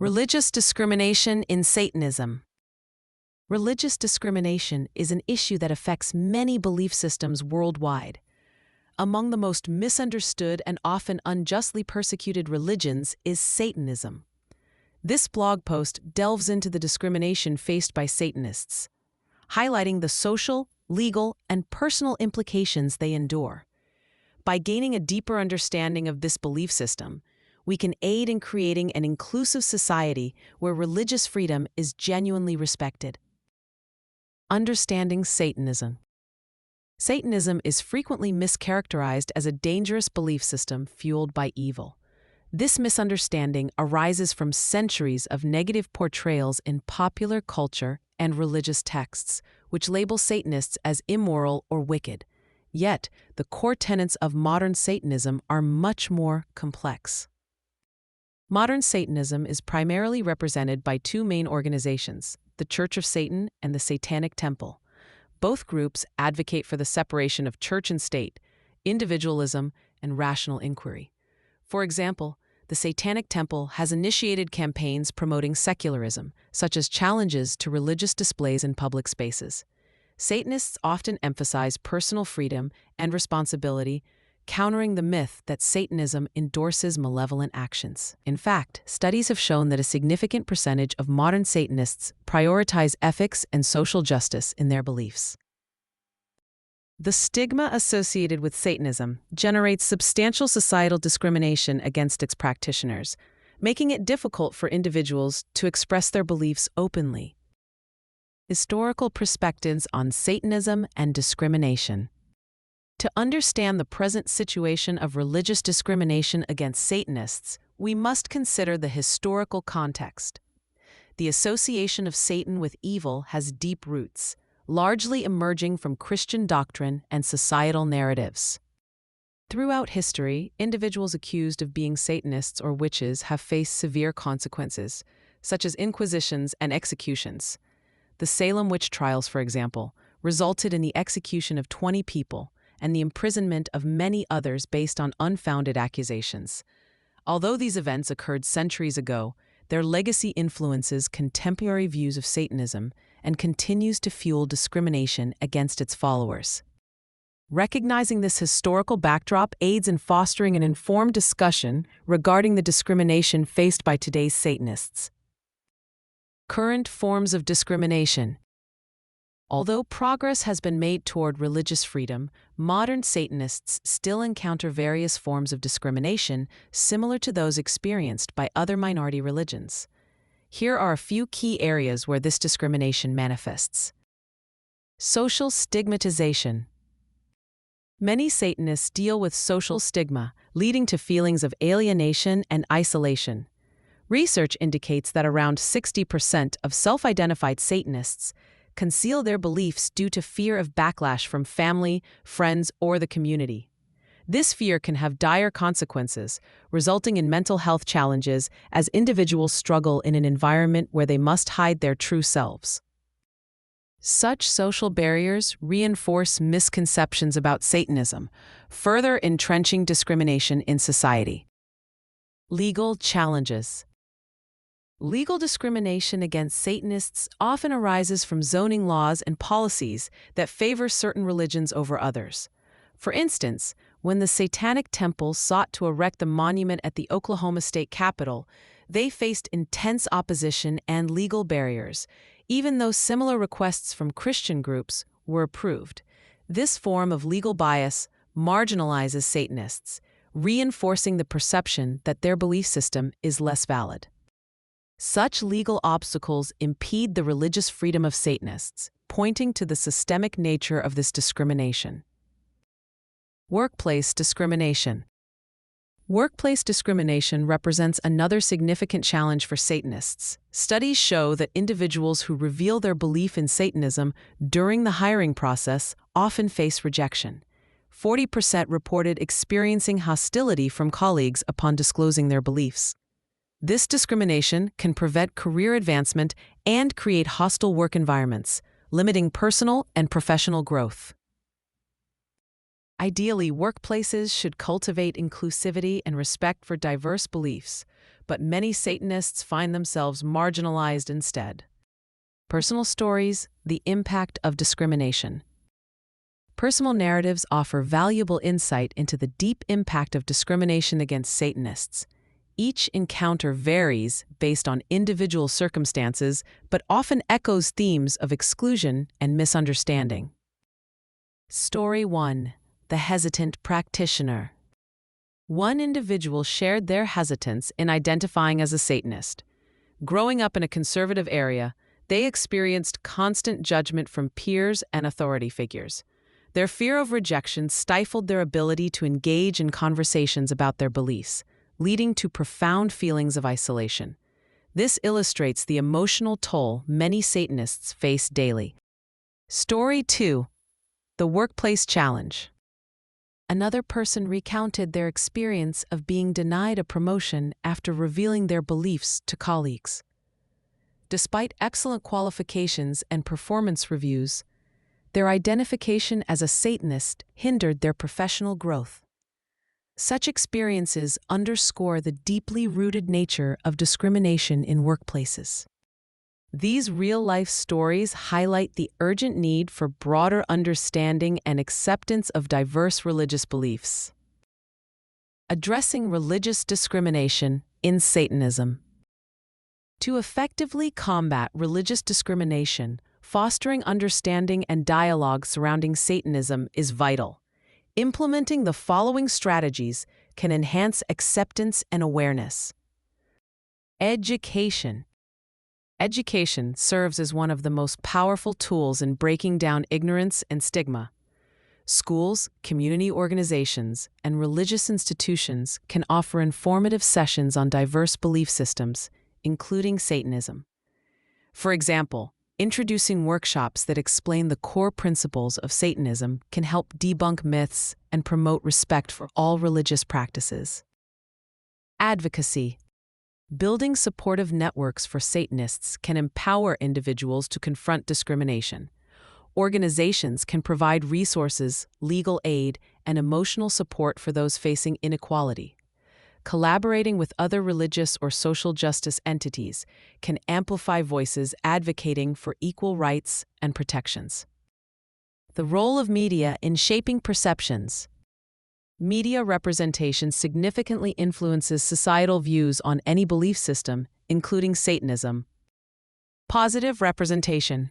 Religious discrimination in Satanism. Religious discrimination is an issue that affects many belief systems worldwide. Among the most misunderstood and often unjustly persecuted religions is Satanism. This blog post delves into the discrimination faced by Satanists, highlighting the social, legal, and personal implications they endure. By gaining a deeper understanding of this belief system, we can aid in creating an inclusive society where religious freedom is genuinely respected. Understanding Satanism. Satanism is frequently mischaracterized as a dangerous belief system fueled by evil. This misunderstanding arises from centuries of negative portrayals in popular culture and religious texts, which label Satanists as immoral or wicked. Yet, the core tenets of modern Satanism are much more complex. Modern Satanism is primarily represented by two main organizations, the Church of Satan and the Satanic Temple. Both groups advocate for the separation of church and state, individualism, and rational inquiry. For example, the Satanic Temple has initiated campaigns promoting secularism, such as challenges to religious displays in public spaces. Satanists often emphasize personal freedom and responsibility, countering the myth that Satanism endorses malevolent actions. In fact, studies have shown that a significant percentage of modern Satanists prioritize ethics and social justice in their beliefs. The stigma associated with Satanism generates substantial societal discrimination against its practitioners, making it difficult for individuals to express their beliefs openly. Historical perspectives on Satanism and discrimination. To understand the present situation of religious discrimination against Satanists, we must consider the historical context. The association of Satan with evil has deep roots, largely emerging from Christian doctrine and societal narratives. Throughout history, individuals accused of being Satanists or witches have faced severe consequences, such as inquisitions and executions. The Salem witch trials, for example, resulted in the execution of 20 people and the imprisonment of many others based on unfounded accusations. Although these events occurred centuries ago, their legacy influences contemporary views of Satanism and continues to fuel discrimination against its followers. Recognizing this historical backdrop aids in fostering an informed discussion regarding the discrimination faced by today's Satanists. Current forms of discrimination. Although progress has been made toward religious freedom, modern Satanists still encounter various forms of discrimination similar to those experienced by other minority religions. Here are a few key areas where this discrimination manifests. Social stigmatization. Many Satanists deal with social stigma, leading to feelings of alienation and isolation. Research indicates that around 60% of self-identified Satanists conceal their beliefs due to fear of backlash from family, friends, or the community. This fear can have dire consequences, resulting in mental health challenges as individuals struggle in an environment where they must hide their true selves. Such social barriers reinforce misconceptions about Satanism, further entrenching discrimination in society. Legal challenges. Legal discrimination against Satanists often arises from zoning laws and policies that favor certain religions over others. For instance, when the Satanic Temple sought to erect the monument at the Oklahoma State Capitol, they faced intense opposition and legal barriers, even though similar requests from Christian groups were approved. This form of legal bias marginalizes Satanists, reinforcing the perception that their belief system is less valid. Such legal obstacles impede the religious freedom of Satanists, pointing to the systemic nature of this discrimination. Workplace discrimination. Workplace discrimination represents another significant challenge for Satanists. Studies show that individuals who reveal their belief in Satanism during the hiring process often face rejection. 40% reported experiencing hostility from colleagues upon disclosing their beliefs. This discrimination can prevent career advancement and create hostile work environments, limiting personal and professional growth. Ideally, workplaces should cultivate inclusivity and respect for diverse beliefs, but many Satanists find themselves marginalized instead. Personal stories, the impact of discrimination. Personal narratives offer valuable insight into the deep impact of discrimination against Satanists. Each encounter varies based on individual circumstances, but often echoes themes of exclusion and misunderstanding. Story 1. The Hesitant Practitioner. One individual shared their hesitance in identifying as a Satanist. Growing up in a conservative area, they experienced constant judgment from peers and authority figures. Their fear of rejection stifled their ability to engage in conversations about their beliefs, leading to profound feelings of isolation. This illustrates the emotional toll many Satanists face daily. Story 2. The Workplace Challenge. Another person recounted their experience of being denied a promotion after revealing their beliefs to colleagues. Despite excellent qualifications and performance reviews, their identification as a Satanist hindered their professional growth. Such experiences underscore the deeply rooted nature of discrimination in workplaces. These real-life stories highlight the urgent need for broader understanding and acceptance of diverse religious beliefs. Addressing religious discrimination in Satanism. To effectively combat religious discrimination, fostering understanding and dialogue surrounding Satanism is vital. Implementing the following strategies can enhance acceptance and awareness. Education. Education serves as one of the most powerful tools in breaking down ignorance and stigma. Schools, community organizations, and religious institutions can offer informative sessions on diverse belief systems, including Satanism. For example, introducing workshops that explain the core principles of Satanism can help debunk myths and promote respect for all religious practices. Advocacy. Building supportive networks for Satanists can empower individuals to confront discrimination. Organizations can provide resources, legal aid, and emotional support for those facing inequality. Collaborating with other religious or social justice entities can amplify voices advocating for equal rights and protections. The role of media in shaping perceptions. Media representation significantly influences societal views on any belief system, including Satanism. Positive representation.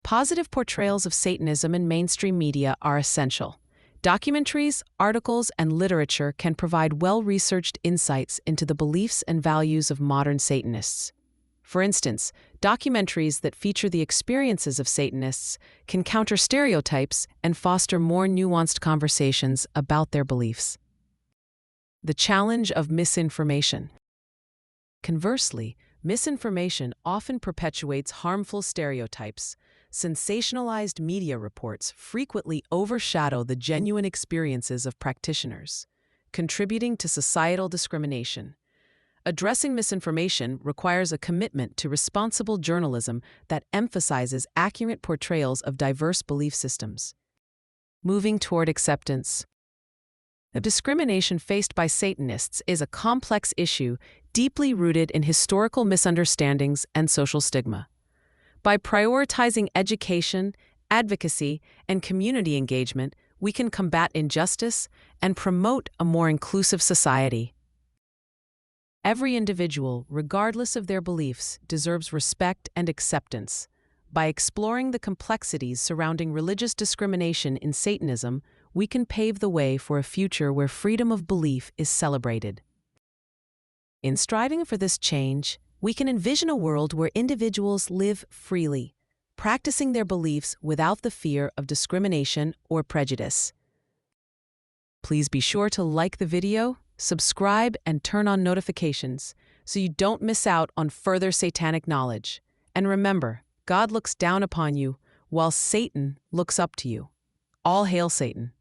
Positive portrayals of Satanism in mainstream media are essential. Documentaries, articles, and literature can provide well-researched insights into the beliefs and values of modern Satanists. For instance, documentaries that feature the experiences of Satanists can counter stereotypes and foster more nuanced conversations about their beliefs. The challenge of misinformation. Conversely, misinformation often perpetuates harmful stereotypes. Sensationalized media reports frequently overshadow the genuine experiences of practitioners, contributing to societal discrimination. Addressing misinformation requires a commitment to responsible journalism that emphasizes accurate portrayals of diverse belief systems. Moving toward acceptance. The discrimination faced by Satanists is a complex issue deeply rooted in historical misunderstandings and social stigma. By prioritizing education, advocacy, and community engagement, we can combat injustice and promote a more inclusive society. Every individual, regardless of their beliefs, deserves respect and acceptance. By exploring the complexities surrounding religious discrimination in Satanism, we can pave the way for a future where freedom of belief is celebrated. In striving for this change, we can envision a world where individuals live freely, practicing their beliefs without the fear of discrimination or prejudice. Please be sure to like the video, subscribe, and turn on notifications so you don't miss out on further satanic knowledge. And remember, God looks down upon you while Satan looks up to you. All hail Satan.